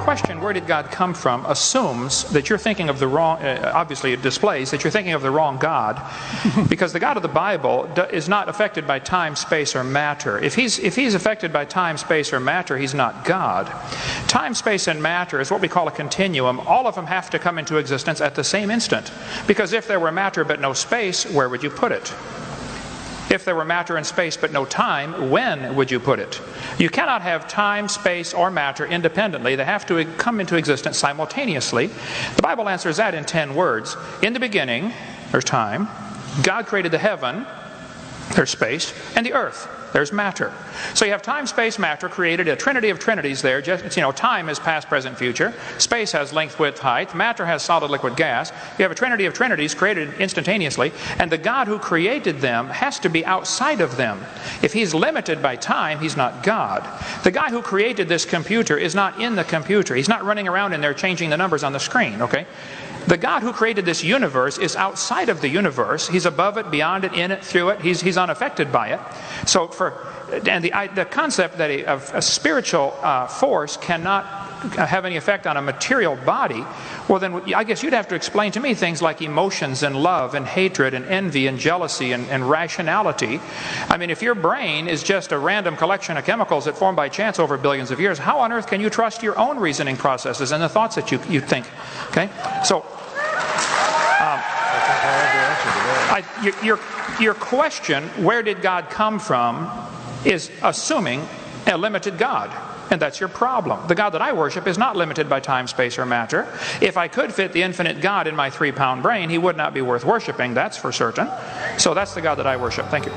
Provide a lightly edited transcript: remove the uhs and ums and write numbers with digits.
question, where did God come from, assumes that you're thinking of the wrong, obviously it displays that you're thinking of the wrong God, because the God of the Bible is not affected by time, space, or matter. If he's affected by time, space, or matter, he's not God. Time, space, and matter is what we call a continuum. All of them have to come into existence at the same instant, because if there were matter but no space, where would you put it? If there were matter and space but no time, when would you put it? You cannot have time, space, or matter independently. They have to come into existence simultaneously. The Bible answers that in 10 words. In the beginning, there's time. God created the heaven, there's space, and the earth, there's matter. So you have time, space, matter, created a trinity of trinities there. Just, time is past, present, future. Space has length, width, height. Matter has solid, liquid, gas. You have a trinity of trinities created instantaneously. And the God who created them has to be outside of them. If he's limited by time, he's not God. The guy who created this computer is not in the computer. He's not running around in there changing the numbers on the screen, okay? The God who created this universe is outside of the universe. He's above it, beyond it, in it, through it. He's unaffected by it. So the concept that a spiritual force cannot have any effect on a material body, well then I guess you'd have to explain to me things like emotions and love and hatred and envy and jealousy and rationality. I mean, if your brain is just a random collection of chemicals that form by chance over billions of years, how on earth can you trust your own reasoning processes and the thoughts that you think? Okay, so your question, where did God come from, is assuming a limited God. And that's your problem. The God that I worship is not limited by time, space, or matter. If I could fit the infinite God in my 3-pound brain, he would not be worth worshiping, that's for certain. So that's the God that I worship. Thank you.